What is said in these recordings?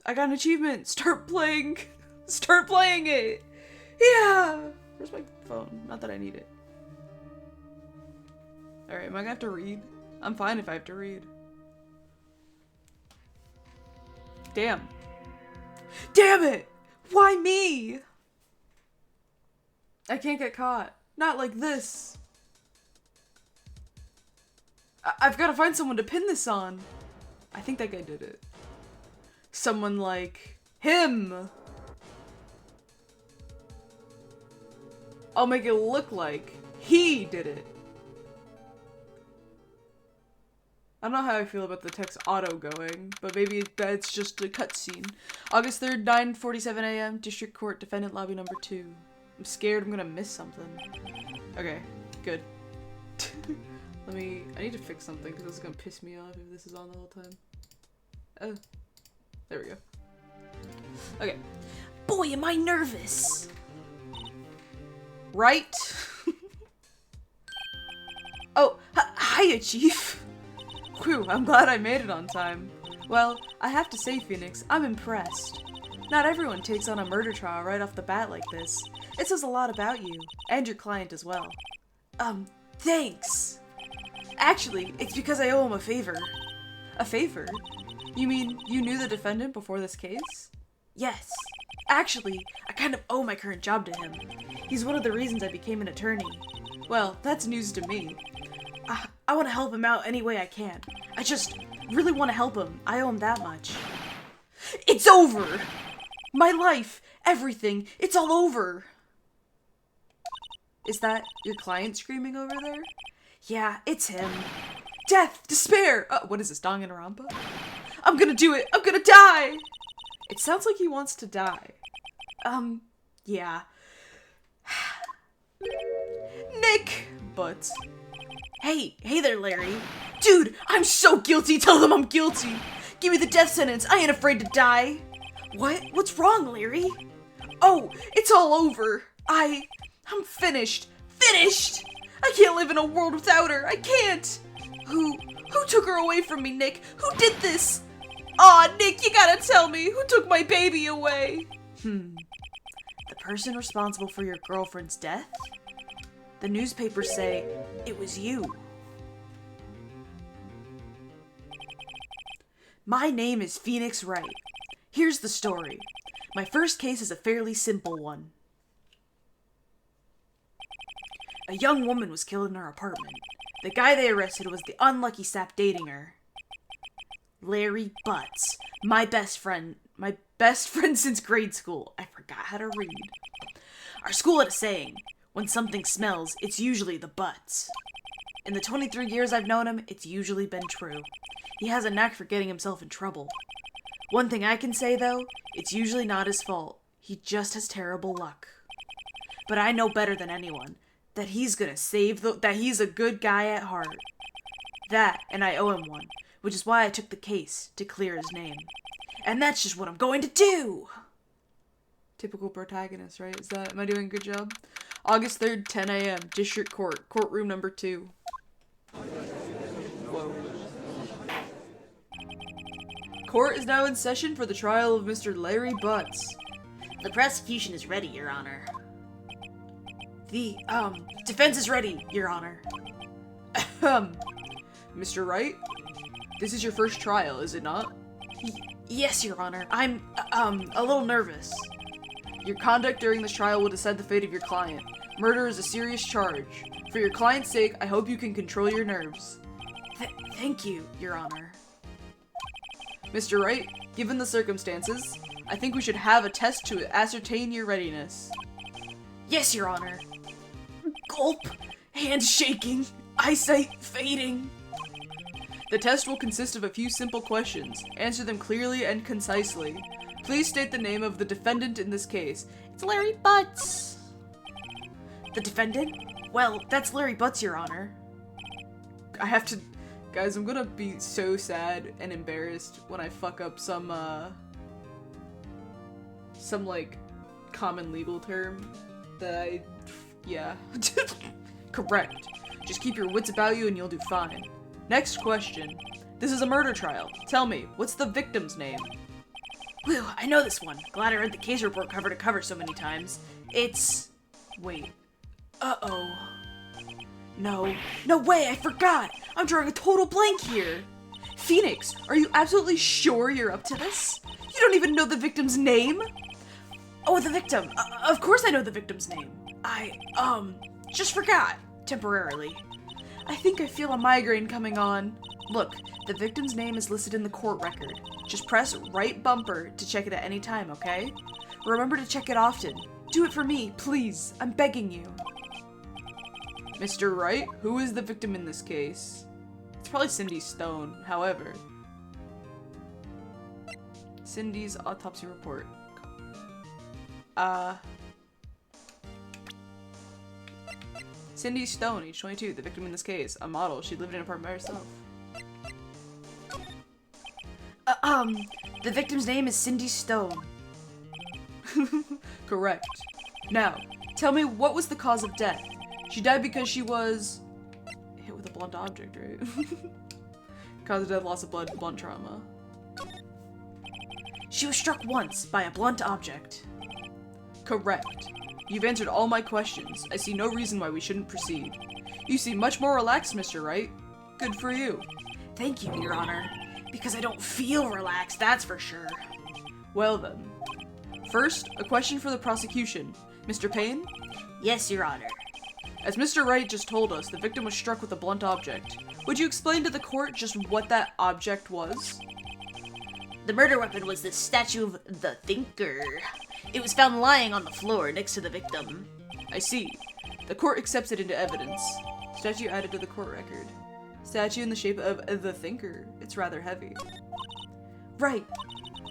I got an achievement. Start playing. Start playing it. Yeah. Where's my phone? Not that I need it. Alright, am I gonna have to read? I'm fine if I have to read. Damn. Damn it! Why me? I can't get caught. Not like this. I've got to find someone to pin this on. I think that guy did it. Someone like him. I'll make it look like he did it. I don't know how I feel about the text auto going, but maybe that's just a cutscene. August 3rd, 9:47 a.m. District Court, Defendant Lobby number 2. I'm scared I'm gonna miss something. Okay, good. I need to fix something because this is gonna piss me off if this is on the whole time. Oh, there we go. Okay. Boy, am I nervous! Right? Oh, hiya, Chief! Whew, I'm glad I made it on time. Well, I have to say, Phoenix, I'm impressed. Not everyone takes on a murder trial right off the bat like this. It says a lot about you, and your client as well. Thanks! Actually, it's because I owe him a favor. A favor? You mean you knew the defendant before this case? Yes. Actually, I kind of owe my current job to him. He's one of the reasons I became an attorney. Well, that's news to me. I want to help him out any way I can. I just really want to help him. I owe him that much. It's over! My life, everything, it's all over! Is that your client screaming over there? Yeah, it's him. Death! Despair! What is this, Danganronpa? I'm gonna do it! I'm gonna die! It sounds like he wants to die. Yeah. Nick! But... Hey there, Larry. Dude, I'm so guilty! Tell them I'm guilty! Give me the death sentence! I ain't afraid to die! What? What's wrong, Larry? Oh, it's all over! I'm finished! Finished! I can't live in a world without her! I can't! Who took her away from me, Nick? Who did this? Aw, Nick, you gotta tell me! Who took my baby away? The person responsible for your girlfriend's death? The newspapers say it was you. My name is Phoenix Wright. Here's the story. My first case is a fairly simple one. A young woman was killed in her apartment. The guy they arrested was the unlucky sap dating her. Larry Butts. My best friend since grade school. I forgot how to read. Our school had a saying, when something smells, it's usually the butts. In the 23 years I've known him, it's usually been true. He has a knack for getting himself in trouble. One thing I can say, though, it's usually not his fault. He just has terrible luck. But I know better than anyone that he's gonna that he's a good guy at heart. That, and I owe him one, which is why I took the case, to clear his name. And that's just what I'm going to do! Typical protagonist, right? Am I doing a good job? August 3rd, 10 a.m., District Court, courtroom number 2. Whoa. Court is now in session for the trial of Mr. Larry Butts. The prosecution is ready, Your Honor. The, defense is ready, Your Honor. Mr. Wright? This is your first trial, is it not? Yes, Your Honor. I'm, a little nervous. Your conduct during this trial will decide the fate of your client. Murder is a serious charge. For your client's sake, I hope you can control your nerves. Thank you, Your Honor. Mr. Wright, given the circumstances, I think we should have a test to ascertain your readiness. Yes, Your Honor. Gulp. Hands shaking. Eyesight fading. The test will consist of a few simple questions. Answer them clearly and concisely. Please state the name of the defendant in this case. It's Larry Butts. The defendant? Well, that's Larry Butts, Your Honor. I have to... Guys, I'm gonna be so sad and embarrassed when I fuck up some, like, common legal term that yeah. Correct. Just keep your wits about you and you'll do fine. Next question. This is a murder trial. Tell me, what's the victim's name? Whew, I know this one. Glad I read the case report cover to cover so many times. It's... Wait. Uh-oh. No. No way, I forgot! I'm drawing a total blank here! Phoenix, are you absolutely sure you're up to this? You don't even know the victim's name? Oh, the victim. Of course I know the victim's name. Just forgot. Temporarily. I think I feel a migraine coming on. Look, the victim's name is listed in the court record. Just press right bumper to check it at any time, okay? Remember to check it often. Do it for me, please. I'm begging you. Mr. Wright, who is the victim in this case? It's probably Cindy Stone, however. Cindy's autopsy report. Cindy Stone, age 22, the victim in this case. A model. She lived in an apartment by herself. The victim's name is Cindy Stone. Correct. Now, tell me, what was the cause of death? She died because she was hit with a blunt object, right? Cause of death, loss of blood, blunt trauma. She was struck once by a blunt object. Correct. You've answered all my questions. I see no reason why we shouldn't proceed. You seem much more relaxed, Mr. Wright. Good for you. Thank you, Your Honor. Because I don't feel relaxed, that's for sure. Well then. First, a question for the prosecution. Mr. Payne? Yes, Your Honor. As Mr. Wright just told us, the victim was struck with a blunt object. Would you explain to the court just what that object was? The murder weapon was this statue of the Thinker. It was found lying on the floor next to the victim. I see. The court accepts it into evidence. Statue added to the court record. Statue in the shape of the Thinker. It's rather heavy. Right.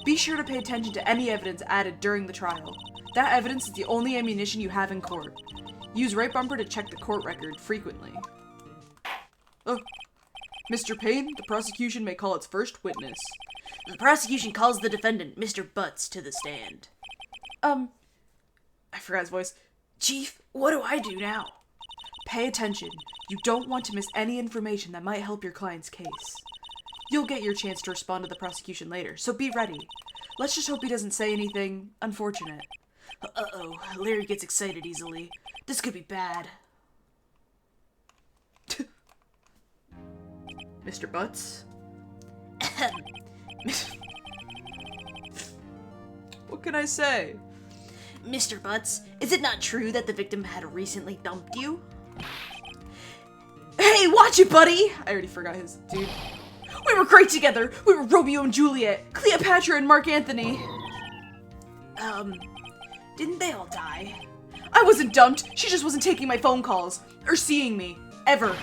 Be sure to pay attention to any evidence added during the trial. That evidence is the only ammunition you have in court. Use right bumper to check the court record frequently. Oh. Mr. Payne, the prosecution may call its first witness. The prosecution calls the defendant, Mr. Butts, to the stand. I forgot his voice. Chief, what do I do now? Pay attention. You don't want to miss any information that might help your client's case. You'll get your chance to respond to the prosecution later, so be ready. Let's just hope he doesn't say anything unfortunate. Uh-oh, Larry gets excited easily. This could be bad. Mr. Butts? What can I say? Mr. Butts, is it not true that the victim had recently dumped you? Hey, watch it, buddy! I already forgot his dude. We were great together! We were Romeo and Juliet, Cleopatra and Mark Antony. Didn't they all die? I wasn't dumped, she just wasn't taking my phone calls. Or seeing me. Ever.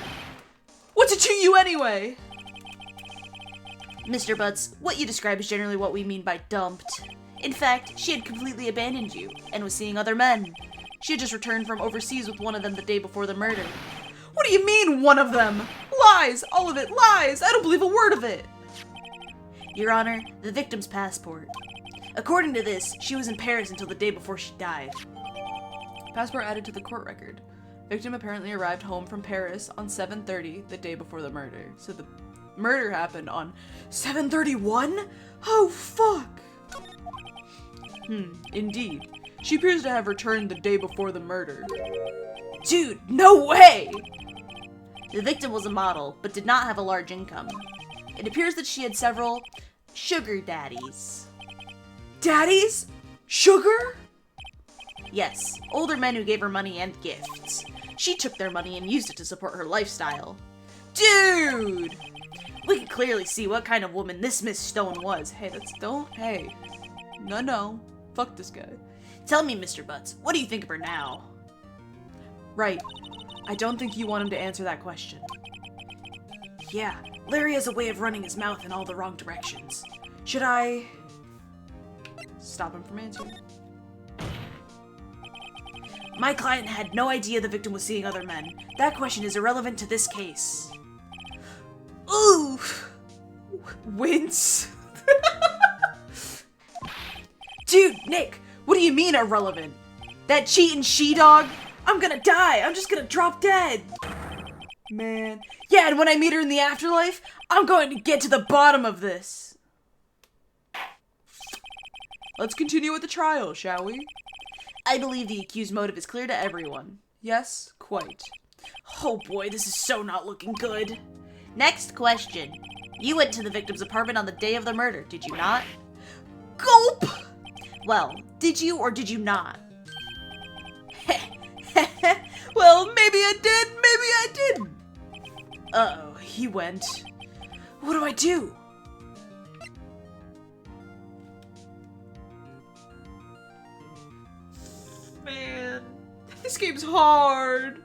What's it to you anyway? Mr. Butts, what you describe is generally what we mean by dumped. In fact, she had completely abandoned you, and was seeing other men. She had just returned from overseas with one of them the day before the murder. What do you mean, one of them? Lies! All of it, lies! I don't believe a word of it! Your Honor, the victim's passport. According to this, she was in Paris until the day before she died. Passport added to the court record. Victim apparently arrived home from Paris on 7:30, the day before the murder. So the murder happened on 7:31? Oh, fuck! Indeed. She appears to have returned the day before the murder. Dude, no way! The victim was a model, but did not have a large income. It appears that she had several sugar daddies. Daddies? Sugar? Yes, older men who gave her money and gifts. She took their money and used it to support her lifestyle. Dude! We can clearly see what kind of woman this Miss Stone was. Hey, hey. No. Fuck this guy. Tell me, Mr. Butts, what do you think of her now? Right. I don't think you want him to answer that question. Yeah, Larry has a way of running his mouth in all the wrong directions. Should I stop him from answering? My client had no idea the victim was seeing other men. That question is irrelevant to this case. Ooh! Wince? Dude, Nick, what do you mean irrelevant? That cheating she-dog? I'm gonna die! I'm just gonna drop dead! Man. Yeah, and when I meet her in the afterlife, I'm going to get to the bottom of this. Let's continue with the trial, shall we? I believe the accused motive is clear to everyone. Yes, quite. Oh boy, this is so not looking good. Next question. You went to the victim's apartment on the day of the murder, did you not? Gulp! Well, did you or did you not? Well, maybe I did, maybe I didn't. Uh-oh, he went. What do I do? Man, this game's hard.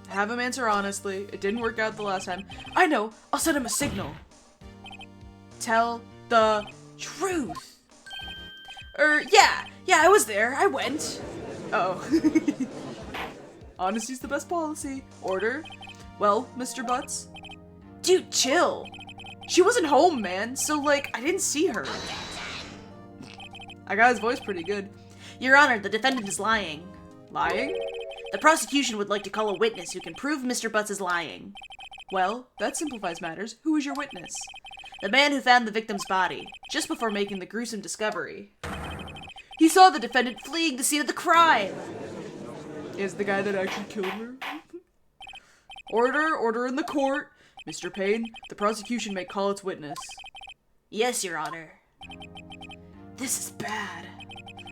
Have him answer honestly. It didn't work out the last time. I know. I'll send him a signal. Tell the truth. Yeah, I was there. I went. Uh-oh. Honesty's the best policy. Order. Well, Mr. Butts? Dude, chill. She wasn't home, man, so, like, I didn't see her. I got his voice pretty good. Your Honor, the defendant is lying. Lying? The prosecution would like to call a witness who can prove Mr. Butts is lying. Well, that simplifies matters. Who is your witness? The man who found the victim's body, just before making the gruesome discovery. He saw the defendant fleeing the scene of the crime. Is the guy that actually killed her? Order in the court. Mr. Payne, the prosecution may call its witness. Yes, Your Honor. This is bad.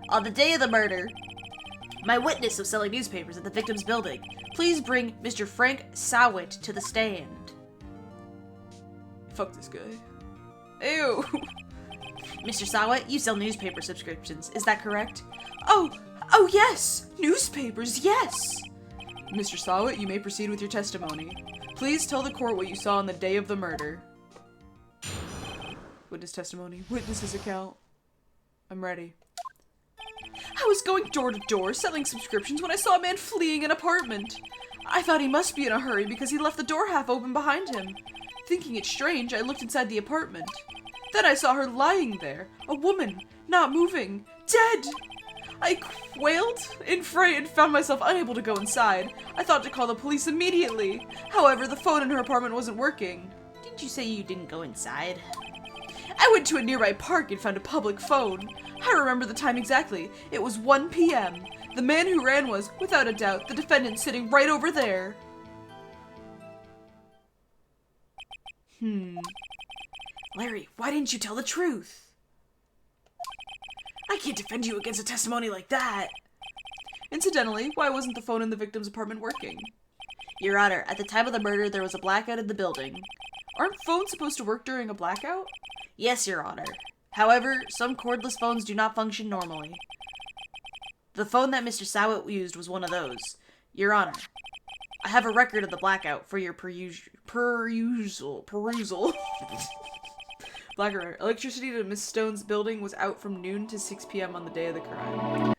On the day of the murder, my witness was selling newspapers at the victim's building. Please bring Mr. Frank Sawit to the stand. Fuck this guy. Ew. Mr. Sawit, you sell newspaper subscriptions, is that correct? Oh yes! Newspapers, yes! Mr. Sawit, you may proceed with your testimony. Please tell the court what you saw on the day of the murder. Witness testimony. Witness's account. I'm ready. I was going door to door selling subscriptions when I saw a man fleeing an apartment. I thought he must be in a hurry because he left the door half open behind him. Thinking it strange, I looked inside the apartment. Then I saw her lying there, a woman, not moving, dead. I quailed in fright and found myself unable to go inside. I thought to call the police immediately. However, the phone in her apartment wasn't working. Didn't you say you didn't go inside? I went to a nearby park and found a public phone. I remember the time exactly. It was 1 p.m. The man who ran was, without a doubt, the defendant sitting right over there. Larry, why didn't you tell the truth? I can't defend you against a testimony like that. Incidentally, why wasn't the phone in the victim's apartment working? Your Honor, at the time of the murder, there was a blackout in the building. Aren't phones supposed to work during a blackout? Yes, Your Honor. However, some cordless phones do not function normally. The phone that Mr. Sawit used was one of those. Your Honor, I have a record of the blackout for your perusal. Blackout. Electricity to Miss Stone's building was out from noon to 6 p.m. on the day of the crime.